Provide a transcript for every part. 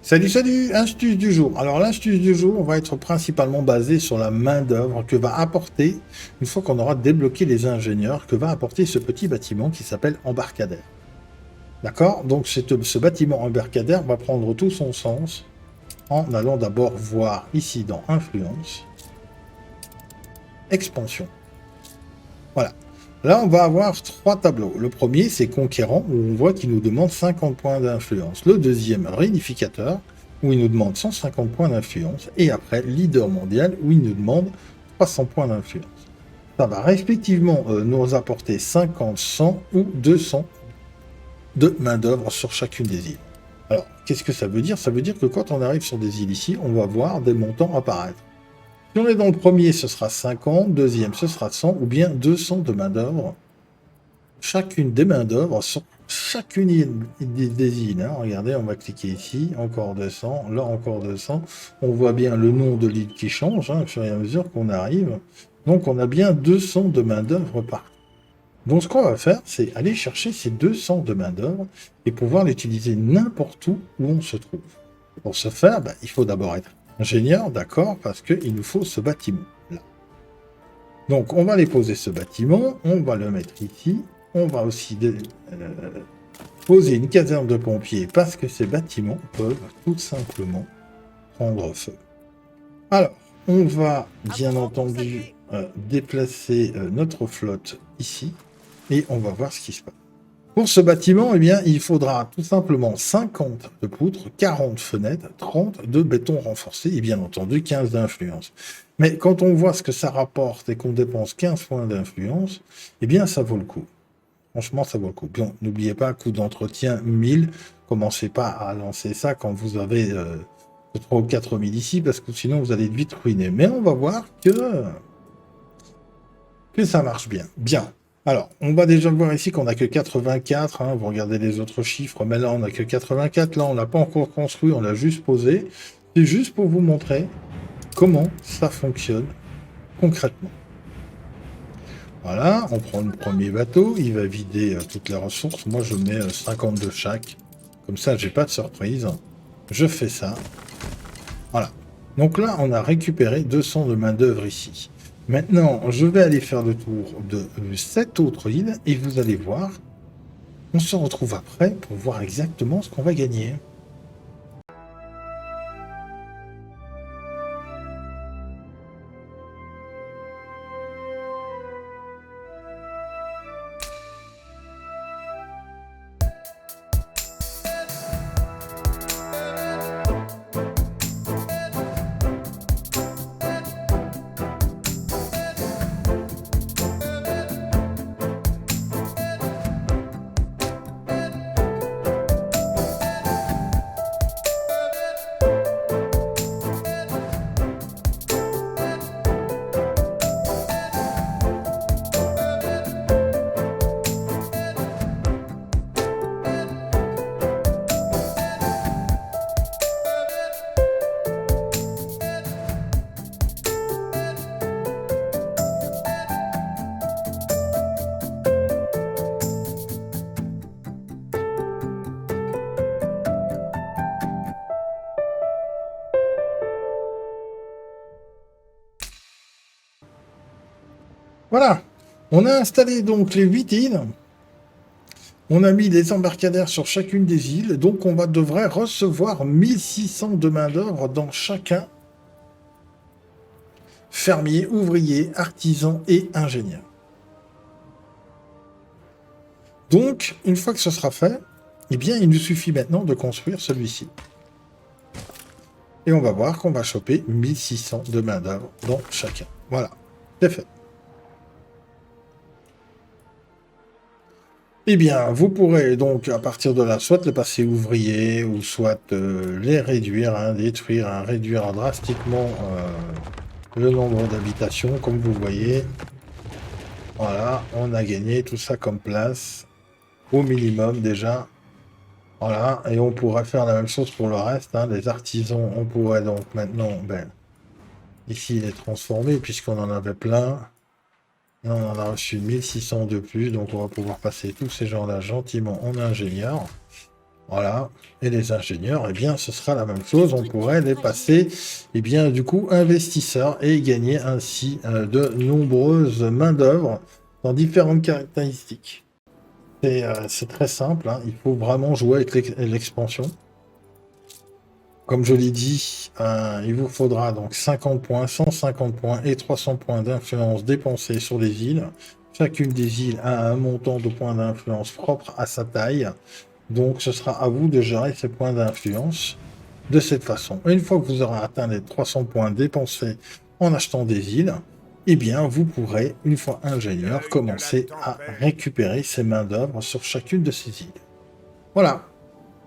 Salut, salut, astuce du jour. Alors l'astuce du jour va être principalement basée sur la main-d'œuvre que va apporter, une fois qu'on aura débloqué les ingénieurs, que va apporter ce petit bâtiment qui s'appelle embarcadère. D'accord? Donc ce bâtiment embarcadère va prendre tout son sens en allant d'abord voir ici dans Influence, Expansion. Voilà. Là, on va avoir trois tableaux. Le premier, c'est Conquérant, où on voit qu'il nous demande 50 points d'influence. Le deuxième, Réunificateur, où il nous demande 150 points d'influence. Et après, Leader mondial, où il nous demande 300 points d'influence. Ça va respectivement nous apporter 50, 100 ou 200 de main-d'œuvre sur chacune des îles. Alors, qu'est-ce que ça veut dire? Ça veut dire que quand on arrive sur des îles ici, on va voir des montants apparaître. Si on est dans le premier, ce sera 50, deuxième, ce sera 100, ou bien 200 de main-d'œuvre. Chacune des main-d'œuvre sur chacune des îles. Hein. Regardez, on va cliquer ici, encore 200, là encore 200. On voit bien le nom de l'île qui change hein, au fur et à mesure qu'on arrive. Donc on a bien 200 de main-d'œuvre partout. Donc ce qu'on va faire, c'est aller chercher ces 200 de main-d'œuvre et pouvoir l'utiliser n'importe où on se trouve. Pour ce faire, il faut d'abord être ingénieur, d'accord, parce qu'il nous faut ce bâtiment-là. Donc, on va aller poser ce bâtiment, on va le mettre ici, on va aussi poser une caserne de pompiers, parce que ces bâtiments peuvent tout simplement prendre feu. Alors, on va bien entendu déplacer notre flotte ici, et on va voir ce qui se passe. Pour ce bâtiment, eh bien, il faudra tout simplement 50 de poutres, 40 fenêtres, 30 de béton renforcé et bien entendu 15 d'influence. Mais quand on voit ce que ça rapporte et qu'on dépense 15 points d'influence, eh bien, ça vaut le coup. Franchement, ça vaut le coup. Bon, n'oubliez pas, coût d'entretien 1000. Commencez pas à lancer ça quand vous avez 3 ou 4 000 ici, parce que sinon vous allez vite ruiner. Mais on va voir que ça marche bien. Bien. Alors, on va déjà voir ici qu'on n'a que 84, hein, vous regardez les autres chiffres, mais là on n'a que 84, là on l'a pas encore construit, on l'a juste posé. C'est juste pour vous montrer comment ça fonctionne concrètement. Voilà, on prend le premier bateau, il va vider toutes les ressources, moi je mets 50 de chaque, comme ça j'ai pas de surprise. Je fais ça, voilà. Donc là on a récupéré 200 de main d'œuvre ici. Maintenant, je vais aller faire le tour de cette autre île et vous allez voir, on se retrouve après pour voir exactement ce qu'on va gagner. Voilà, on a installé donc les 8 îles. On a mis des embarcadères sur chacune des îles, donc devrait recevoir 1600 de main-d'œuvre dans chacun. Fermier, ouvrier, artisan et ingénieur. Donc, une fois que ce sera fait, eh bien, il nous suffit maintenant de construire celui-ci. Et on va voir qu'on va choper 1600 de main-d'œuvre dans chacun. Voilà, c'est fait. Eh bien, vous pourrez donc, à partir de là, soit les passer ouvriers, ou soit les réduire, hein, détruire, hein, réduire drastiquement le nombre d'habitations, comme vous voyez. Voilà, on a gagné tout ça comme place, au minimum déjà. Voilà, et on pourrait faire la même chose pour le reste, hein, les artisans, on pourrait donc maintenant, ici les transformer, puisqu'on en avait plein. On en a reçu 1600 de plus, donc on va pouvoir passer tous ces gens-là gentiment en ingénieur. Voilà. Et les ingénieurs, eh bien, ce sera la même chose. On pourrait les passer, eh bien, du coup, investisseurs et gagner ainsi de nombreuses main-d'œuvre dans différentes caractéristiques. C'est très simple, hein. Il faut vraiment jouer avec l'expansion. Comme je l'ai dit, il vous faudra donc 50 points, 150 points et 300 points d'influence dépensés sur les îles. Chacune des îles a un montant de points d'influence propre à sa taille. Donc ce sera à vous de gérer ces points d'influence de cette façon. Et une fois que vous aurez atteint les 300 points dépensés en achetant des îles, eh bien vous pourrez, une fois ingénieur, commencer à récupérer ces main-d'œuvre sur chacune de ces îles. Voilà.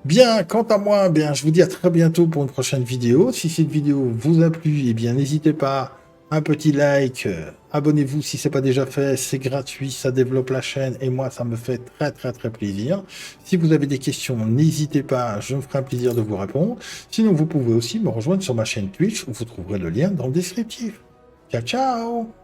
Bien, quant à moi, eh bien, je vous dis à très bientôt pour une prochaine vidéo. Si cette vidéo vous a plu, eh bien, n'hésitez pas, un petit like, abonnez-vous si ce n'est pas déjà fait, c'est gratuit, ça développe la chaîne et moi, ça me fait très très très plaisir. Si vous avez des questions, n'hésitez pas, je me ferai un plaisir de vous répondre. Sinon, vous pouvez aussi me rejoindre sur ma chaîne Twitch où vous trouverez le lien dans le descriptif. Ciao, ciao!